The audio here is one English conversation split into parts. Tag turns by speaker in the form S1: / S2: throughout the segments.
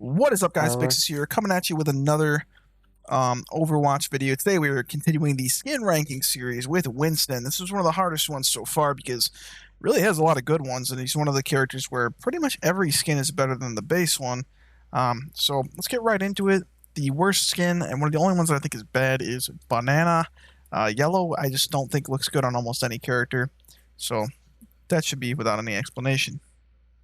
S1: What is up, guys?
S2: Alright.
S1: Bixis here, coming at you with another Overwatch video. Today we are continuing the skin ranking series with Winston. This is one of the hardest ones so far because it really has a lot of good ones, and he's one of the characters where pretty much every skin is better than the base one. So let's get right into it. The worst skin, and one of the only ones that I think is bad, is Banana. Yellow, I just don't think looks good on almost any character. So that should be without any explanation.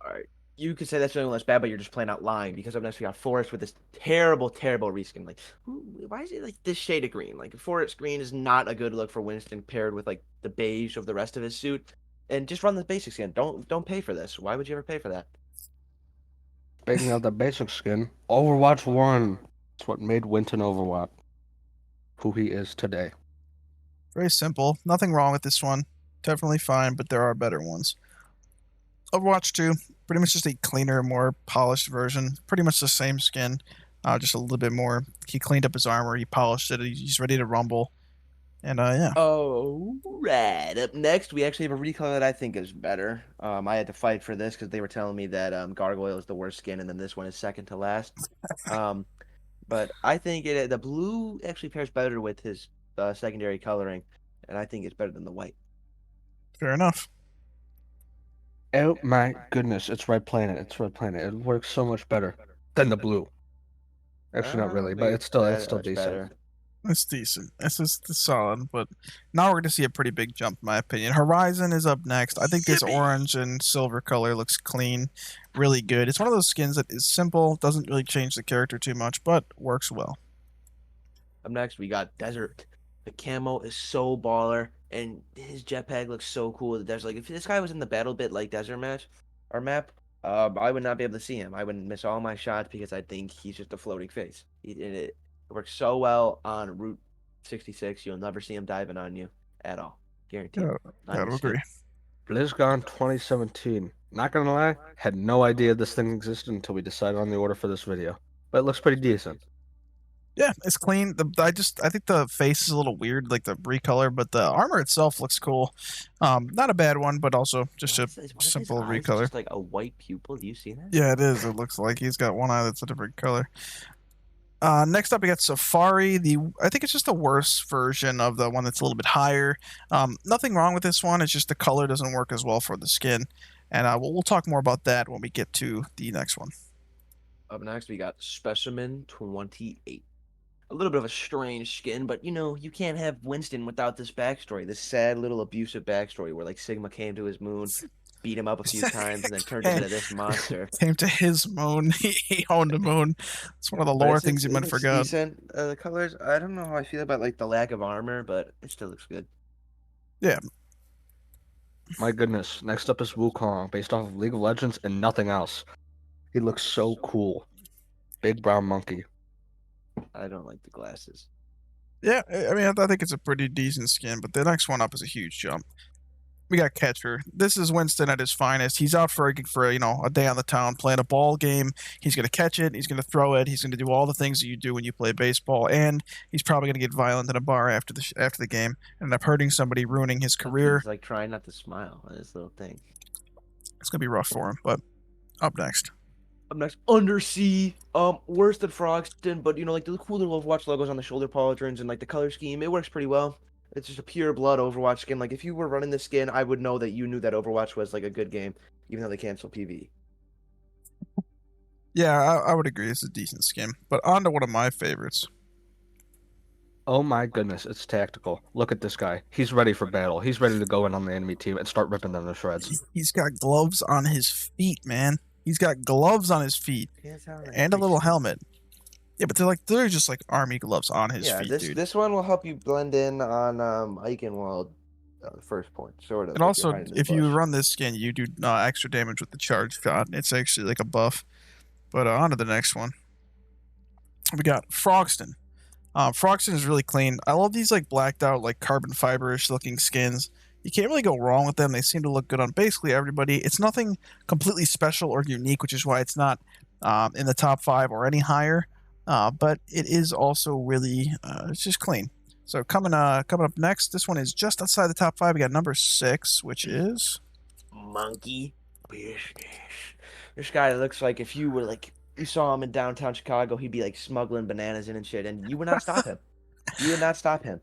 S2: All right. You could say that's the only one that's bad, but you're just plain out lying because up next we got Forest with this terrible, terrible reskin. Like, why is it like this shade of green? Like, Forest green is not a good look for Winston paired with like the beige of the rest of his suit. And just run the basic skin. Don't pay for this. Why would you ever pay for that?
S3: Speaking of the basic skin, Overwatch 1. It's what made Winton Overwatch who he is today.
S1: Very simple. Nothing wrong with this one. Definitely fine, but there are better ones. Overwatch 2, pretty much just a cleaner, more polished version. Pretty much the same skin, just a little bit more. He cleaned up his armor, he polished it, he's ready to rumble. And yeah.
S2: Oh, right. Up next, we actually have a recolor that I think is better. I had to fight for this because they were telling me that Gargoyle is the worst skin, and then this one is second to last. But I think the blue actually pairs better with his secondary coloring, and I think it's better than the white.
S1: Fair enough.
S3: Oh my goodness, it's Red Planet. It's Red Planet. It works so much better than the blue. Actually, not really, but it's still decent.
S2: Better.
S1: It's decent. It's just solid, but now we're going to see a pretty big jump, in my opinion. Horizon is up next. I think this orange and silver color looks clean, really good. It's one of those skins that is simple, doesn't really change the character too much, but works well.
S2: Up next, we got Desert. The camo is so baller, and his jetpack looks so cool. The desert, like if this guy was in the battle bit like desert match or map, I would not be able to see him. I would miss all my shots because I think he's just a floating face. It works so well on Route 66. You'll never see him diving on you at all, guaranteed.
S1: Yeah, I would agree.
S3: BlizzCon 2017. Not gonna lie, had no idea this thing existed until we decided on the order for this video, but it looks pretty decent.
S1: Yeah, it's clean. I think the face is a little weird, like the recolor, but the armor itself looks cool. Not a bad one, but also just a simple recolor.
S2: Just like a white pupil. Do you see that?
S1: Yeah, it is. It looks like he's got one eye that's a different color. Next up, we got Safari. I think it's just the worst version of the one that's a little bit higher. Nothing wrong with this one. It's just the color doesn't work as well for the skin, and we'll talk more about that when we get to the next one.
S2: Up next, we got Specimen 28. A little bit of a strange skin, but you can't have Winston without this backstory, this sad little abusive backstory where like Sigma came to his moon, beat him up a few times, and then turned him into this monster.
S1: Came to his moon. He owned a moon. It's one of the lore things you might have forgot.
S2: Decent. The colors, I don't know how I feel about like the lack of armor, but it still looks good.
S1: Yeah.
S3: My goodness. Next up is Wukong, based off of League of Legends and nothing else. He looks so cool. Big brown monkey.
S2: I don't like the glasses.
S1: Yeah, I mean, I think it's a pretty decent skin, but the next one up is a huge jump. We got Catcher. This is Winston at his finest. He's out for a day on the town playing a ball game. He's going to catch it. He's going to throw it. He's going to do all the things that you do when you play baseball, and he's probably going to get violent in a bar after the game and end up hurting somebody, ruining his career.
S2: He's like trying not to smile on this little thing.
S1: It's going to be rough for him, but up next.
S2: Up next, Undersea. Worse than Frogston, but like the cool little Overwatch logos on the shoulder pauldrons and like the color scheme, it works pretty well. It's just a pure blood Overwatch skin. Like if you were running this skin, I would know that you knew that Overwatch was like a good game, even though they canceled PvE.
S1: Yeah, I would agree. It's a decent skin, but on to one of my favorites.
S3: Oh my goodness, it's tactical. Look at this guy. He's ready for battle. He's ready to go in on the enemy team and start ripping them to shreds.
S1: He's got gloves on his feet, man. He's got gloves on his feet and a little helmet. Yeah, but they're just like army gloves on his feet, dude.
S2: This one will help you blend in on Eichenwald, first point, sort of.
S1: And also, if you run this skin, you do extra damage with the charge shot. It's actually like a buff. But on to the next one. We got Frogston. Frogston is really clean. I love these like blacked out, like carbon fiber-ish looking skins. You can't really go wrong with them. They seem to look good on basically everybody. It's nothing completely special or unique, which is why it's not in the top 5 or any higher. But it is also really, it's just clean. So coming up next, this one is just outside the top 5. We got number 6, which is
S2: Monkey Business. This guy looks like if you were like You saw him in downtown Chicago. He'd be like smuggling bananas in and shit, and you would not stop him. You would not stop him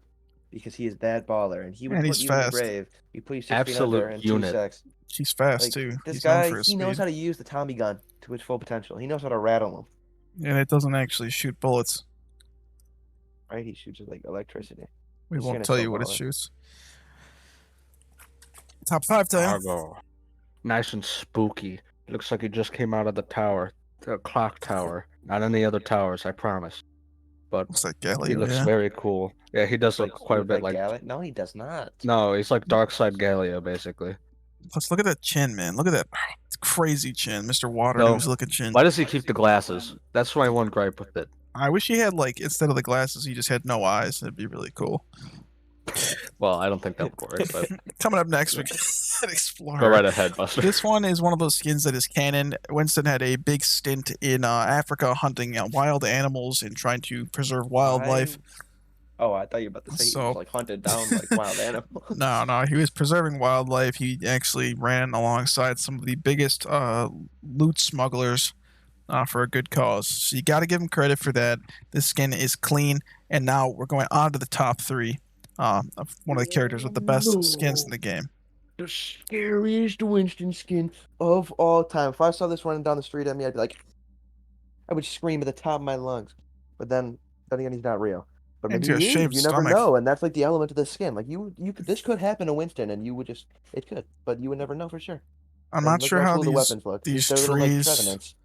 S2: because he is that baller, and he would
S1: And
S2: put
S1: he's
S2: you in the
S1: fast.
S2: grave. He put you 6 feet under
S3: Absolute
S2: in
S3: unit.
S2: 2 seconds.
S1: He's fast
S2: Like
S1: too.
S2: this
S1: He's known
S2: guy,
S1: for his
S2: he knows
S1: speed.
S2: how to use the Tommy gun to its full potential. He knows how to rattle them.
S1: And it doesn't actually shoot bullets.
S2: Right? He shoots with like electricity.
S1: We
S2: This
S1: won't
S2: skin is
S1: tell
S2: so
S1: you what it
S2: baller.
S1: shoots. Top 5 time.
S3: Argo. Nice and spooky. Looks like he just came out of the tower. The clock tower. Not any other towers, I promise. But
S1: Looks like
S3: he
S1: Galio,
S3: looks
S1: yeah.
S3: very cool. Yeah, he does look quite a bit like...
S2: Gallic. No, he does not.
S3: No, he's like Dark Side Galio, basically.
S1: Plus, look at that chin, man. Look at that crazy chin. Mr. Water
S3: No.
S1: News looking chin.
S3: Why does he keep the glasses? That's my one gripe with it.
S1: I wish he had, like, instead of the glasses, he just had no eyes. That'd be really cool.
S3: Well, I don't think that would work, but
S1: Coming up next, we got Explorer.
S3: go right ahead, Buster.
S1: This one is one of those skins that is canon. Winston had a big stint in Africa hunting wild animals and trying to preserve wildlife.
S2: Oh, I thought you were about to say he
S1: So-
S2: was like hunted down like wild animals.
S1: No, he was preserving wildlife. He actually ran alongside some of the biggest loot smugglers for a good cause. So you got to give him credit for that. This skin is clean, and now we're going on to the top 3 of one of the characters with the best skins in the game.
S2: The scariest Winston skin of all time. If I saw this running down the street at me, I'd be like, I would scream at the top of my lungs. But then again, he's not real. But
S1: And
S2: maybe
S1: to a
S2: he is.
S1: shaved
S2: You never
S1: stomach.
S2: know, and that's like the element of the skin. Like you could, this could happen to Winston, and you would just, it could, but you would never know for sure.
S1: I'm
S2: And
S1: not
S2: look
S1: sure how
S2: cool the
S1: these
S2: weapons look.
S1: these
S2: They're little, like,
S1: trees-
S2: trevenants.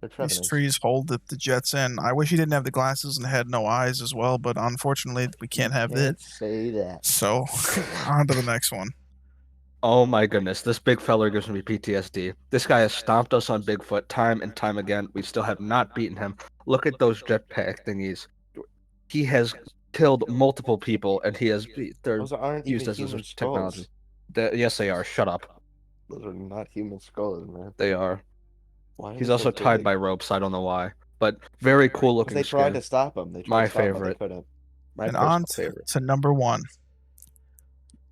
S2: They're
S1: these
S2: trevenants.
S1: trees hold the jets in. I wish he didn't have the glasses and had no eyes as well, but unfortunately we can't have that.
S2: Can't say that.
S1: So on to the next one.
S3: Oh my goodness, this big feller gives me PTSD. This guy has stomped us on Bigfoot time and time again. We still have not beaten him. Look at those jetpack thingies. He has killed multiple people, and they're
S2: Those aren't
S3: used
S2: even
S3: as
S2: human
S3: his technology.
S2: skulls.
S3: Yes, they are. Shut up.
S2: Those are not human skulls, man.
S3: They are.
S2: Why are
S3: He's
S2: they
S3: also
S2: so
S3: tied
S2: big?
S3: by ropes. I don't know why, but very cool
S2: 'Cause
S3: looking
S2: they tried
S3: skin.
S2: to stop him. They tried
S3: My
S2: to stop him, but
S3: favorite.
S2: they couldn't.
S3: My
S1: And
S3: personal
S1: on
S3: favorite.
S1: to number 1.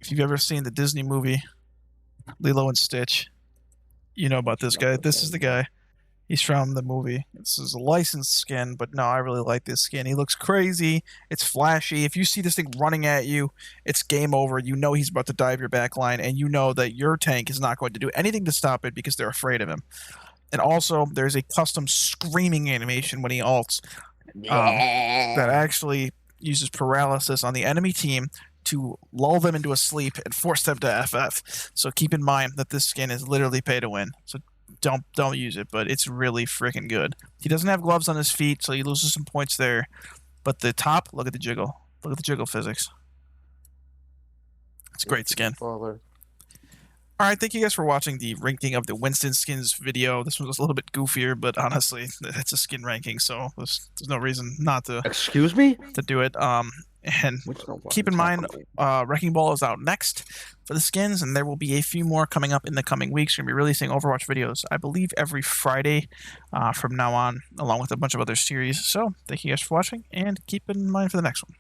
S1: If you've ever seen the Disney movie Lilo and Stitch, you know about this guy. This is the guy. He's from the movie. This is a licensed skin, but no, I really like this skin. He looks crazy. It's flashy. If you see this thing running at you, it's game over. You know he's about to dive your back line, and you know that your tank is not going to do anything to stop it because they're afraid of him. And also, there's a custom screaming animation when he ults that actually uses paralysis on the enemy team to lull them into a sleep and force them to FF. So keep in mind that this skin is literally pay to win. So don't use it, but it's really freaking good. He doesn't have gloves on his feet, so he loses some points there. But the top, look at the jiggle. Look at the jiggle physics. It's a great skin.
S2: Baller.
S1: All right, thank you guys for watching the ranking of the Winston skins video. This one was a little bit goofier, but honestly, it's a skin ranking, so there's no reason not to
S3: Excuse me?
S1: do it. And
S3: We don't know what
S1: keep in
S3: I'm
S1: mind,
S3: talking about.
S1: Wrecking Ball is out next for the skins, and there will be a few more coming up in the coming weeks. We're going to be releasing Overwatch videos, I believe, every Friday from now on, along with a bunch of other series. So thank you guys for watching, and keep in mind for the next one.